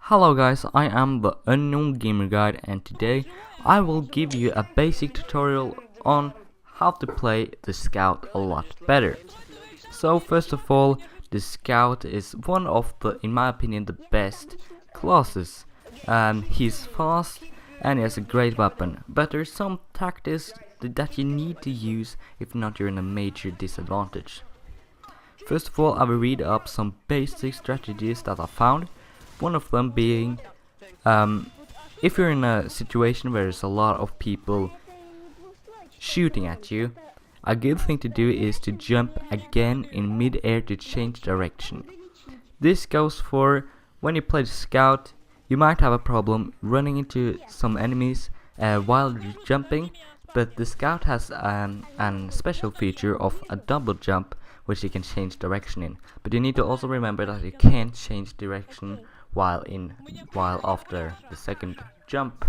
Hello guys, I am the Unknown Gamer Guide, and today I will give you a basic tutorial on how to play the Scout a lot better. So first of all, the Scout is one of the, in my opinion, the best classes. He's fast and he has a great weapon, but there's some tactics that you need to use, if not you're in a major disadvantage. First of all, I will read up some basic strategies that I found. One of them being, if you're in a situation where there's a lot of people shooting at you, a good thing to do is to jump again in mid-air to change direction. This goes for when you play the Scout. You might have a problem running into some enemies while jumping, but the Scout has a special feature of a double jump, which you can change direction in. But you need to also remember that you can't change direction while after the second jump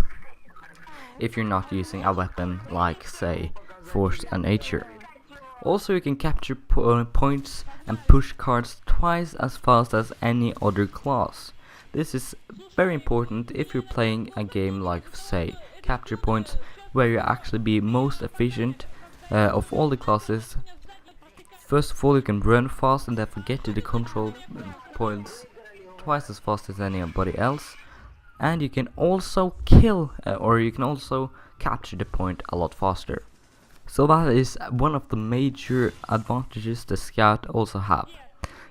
if you're not using a weapon like, say, Force and Nature. Also, you can capture points and push cards twice as fast as any other class. This is very important if you're playing a game like, say, Capture Points, where you actually be most efficient of all the classes. First of all, you can run fast and therefore get to the control points twice as fast as anybody else, and you can also kill or you can also capture the point a lot faster. So that is one of the major advantages the Scout also have.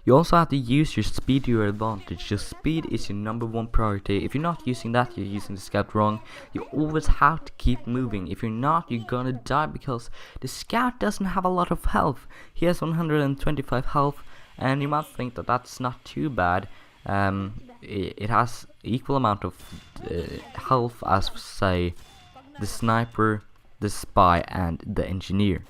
You also have to use your speed to your advantage. Your speed is your #1 priority. If you're not using that, you're using the Scout wrong. You always have to keep moving. If you're not, you're gonna die, because the Scout doesn't have a lot of health. He has 125 health, and you might think that that's not too bad. It has equal amount of health as, say, the Sniper, the Spy, and the Engineer.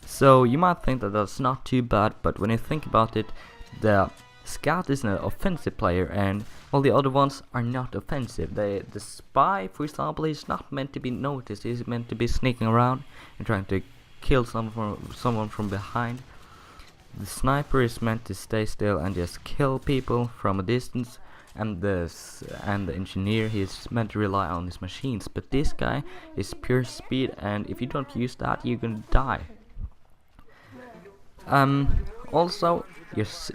So you might think that that's not too bad, but when you think about it, the Scout is an offensive player, and all the other ones are not offensive. The Spy, for example, is not meant to be noticed. He's meant to be sneaking around and trying to kill someone from behind. The Sniper is meant to stay still and just kill people from a distance, and the Engineer, he's meant to rely on his machines. But this guy is pure speed, and if you don't use that, you're gonna die. Also,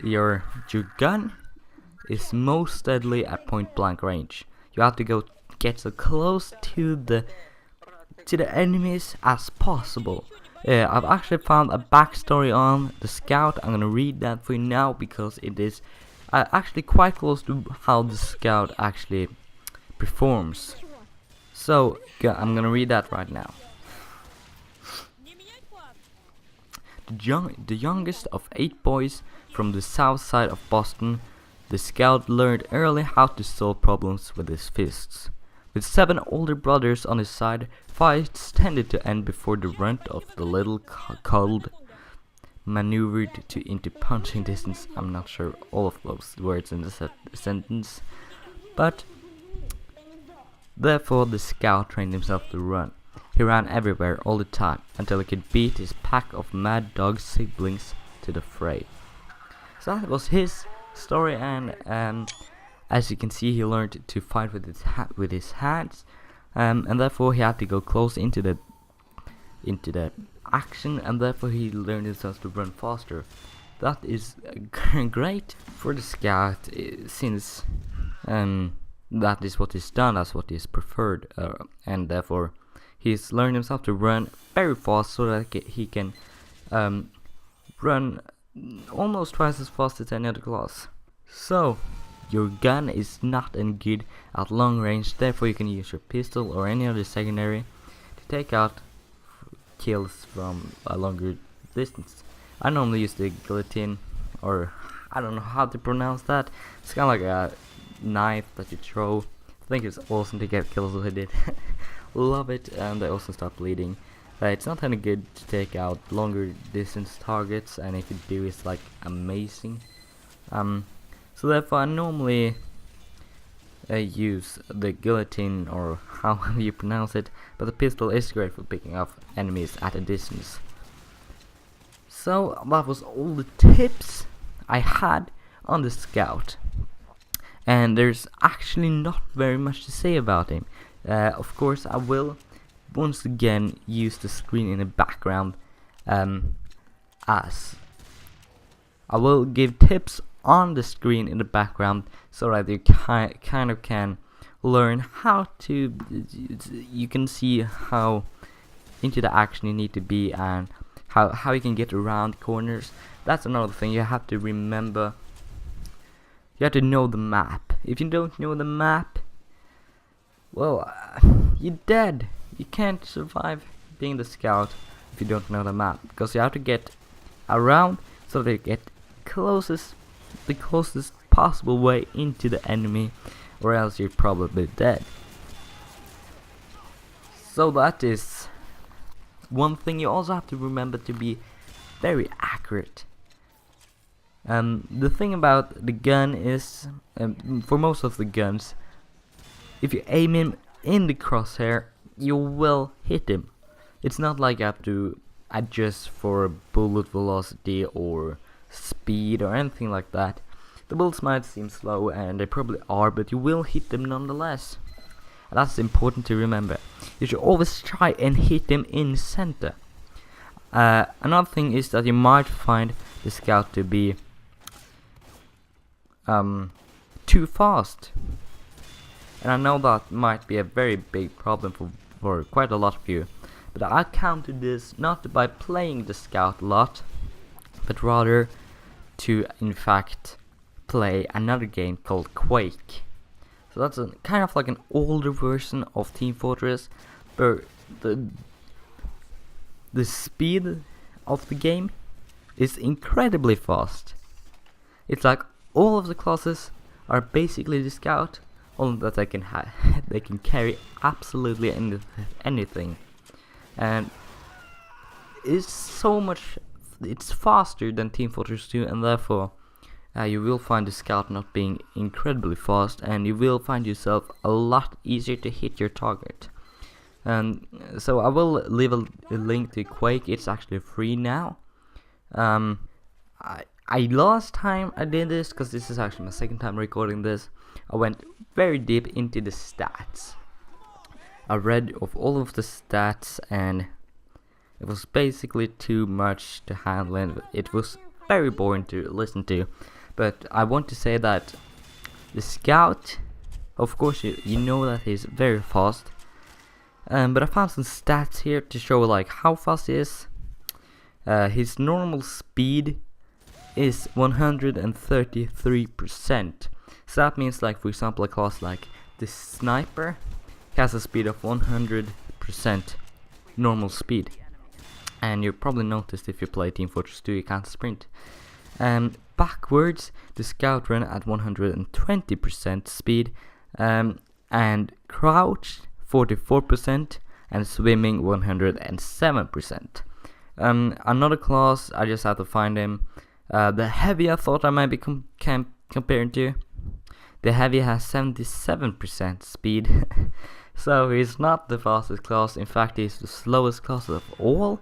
your gun is most deadly at point blank range. You have to get so close to the enemies as possible. I've actually found a backstory on the Scout. I'm gonna read that for you now, because it is actually quite close to how the Scout actually performs. So I'm gonna read that right now. The youngest of 8 boys from the south side of Boston, the Scout learned early how to solve problems with his fists. With 7 older brothers on his side, fights tended to end before the runt of the little cold maneuvered into punching distance. I'm not sure all of those words in the sentence, but therefore the Scout trained himself to run. He ran everywhere all the time until he could beat his pack of mad dog siblings to the fray. So that was his story, and as you can see, he learned to fight with his hands, and therefore he had to go close into the action, and therefore he learned himself to run faster. That is great for the Scout, since that is what is done, that's what is preferred, and therefore he's learned himself to run very fast, so that he can run almost twice as fast as any other class. So your gun is not any good at long range, therefore you can use your pistol or any other secondary to take out kills from a longer distance. I normally use the guillotine, or I don't know how to pronounce that. It's kind of like a knife that you throw. I think it's awesome to get kills with it. Love it, and they also start bleeding. It's not any good to take out longer distance targets, and if you do, it's like amazing. So therefore I normally use the guillotine, or however you pronounce it, but the pistol is great for picking off enemies at a distance. So that was all the tips I had on the Scout. and there's actually not very much to say about him. Of course, I will once again use the screen in the background, as I will give tips on the screen in the background so that you kind of can learn how to, you can see how into the action you need to be, and how you can get around corners. That's another thing you have to remember. You have to know the map. If you don't know the map, well, you're dead. You can't survive being the scout if you don't know the map, because you have to get around so that you get the closest possible way into the enemy, or else you're probably dead. So that is one thing. You also have to remember to be very accurate. The thing about the gun is, for most of the guns, if you aim him in the crosshair, you will hit him. It's not like you have to adjust for bullet velocity or speed or anything like that. The bullets might seem slow, and they probably are, but you will hit them nonetheless. And that's important to remember. You should always try and hit them in center. Another thing is that you might find the scout to be too fast, and I know that might be a very big problem for quite a lot of you, but I counted this not by playing the scout a lot, but rather to in fact play another game called Quake. So that's kind of like an older version of Team Fortress, but the speed of the game is incredibly fast. It's like all of the classes are basically the scout, only that they can they can carry absolutely anything, and it's faster than Team Fortress 2, and therefore you will find the scout not being incredibly fast, and you will find yourself a lot easier to hit your target. And so I will leave a link to Quake. It's actually free now. I last time I did this, because this is actually my second time recording this, I went very deep into the stats. I read of all of the stats, and it was basically too much to handle, and it was very boring to listen to. But I want to say that the scout, of course you know that he's very fast, but I found some stats here to show like how fast he is. His normal speed is 133%. So that means, like, for example, a class like the sniper has a speed of 100% normal speed. And you probably noticed if you play Team Fortress 2 you can't sprint. Backwards, the scout run at 120% speed, and crouch 44%, and swimming 107%. Another class, I just had to find him. The heavy I thought I might be comparing to. The heavy has 77% speed, so he's not the fastest class. In fact, he's the slowest class of all.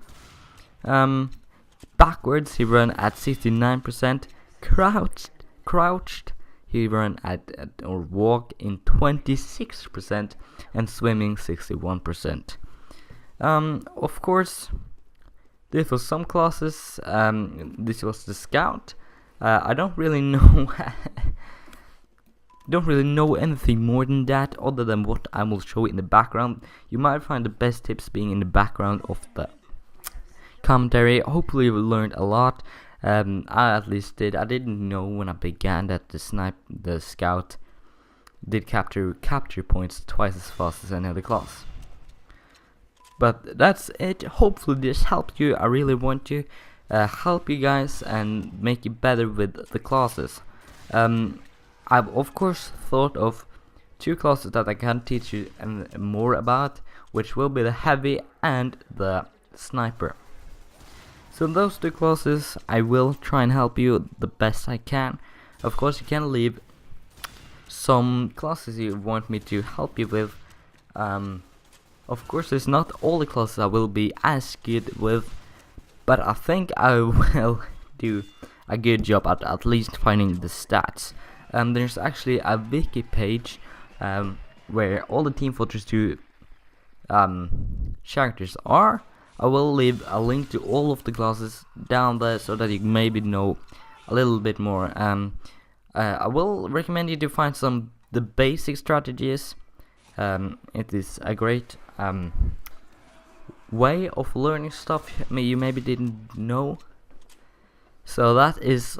Backwards, he run at 69%. Crouched, he run at or walk in 26%, and swimming 61%. Of course, this was some classes. This was the scout. I don't really know. Don't really know anything more than that, other than what I will show in the background. You might find the best tips being in the background of the commentary. Hopefully you learned a lot. I at least did. I didn't know when I began that the scout did capture points twice as fast as any other class. But that's it. Hopefully this helped you. I really want to help you guys and make you better with the classes. I've of course thought of two classes that I can teach you more about, which will be the heavy and the sniper. So those two classes I will try and help you the best I can. Of course you can leave some classes you want me to help you with. Of course it's not all the classes I will be as good with, but I think I will do a good job at least finding the stats. there's actually a wiki page where all the Team Fortress 2 characters are. I will leave a link to all of the classes down there so that you maybe know a little bit more. I will recommend you to find the basic strategies. It is a great way of learning stuff you maybe didn't know. So that is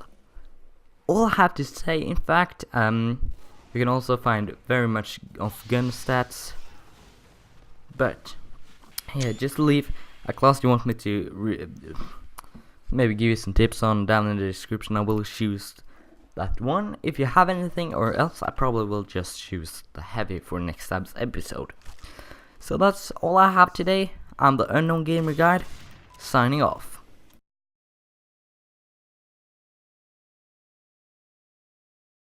all I have to say. In fact, you can also find very much of gun stats. But yeah, just leave a class you want me to maybe give you some tips on down in the description. I will choose that one if you have anything, or else I probably will just choose the heavy for next time's episode. So that's all I have today. I'm the Unknown Gamer Guide, signing off.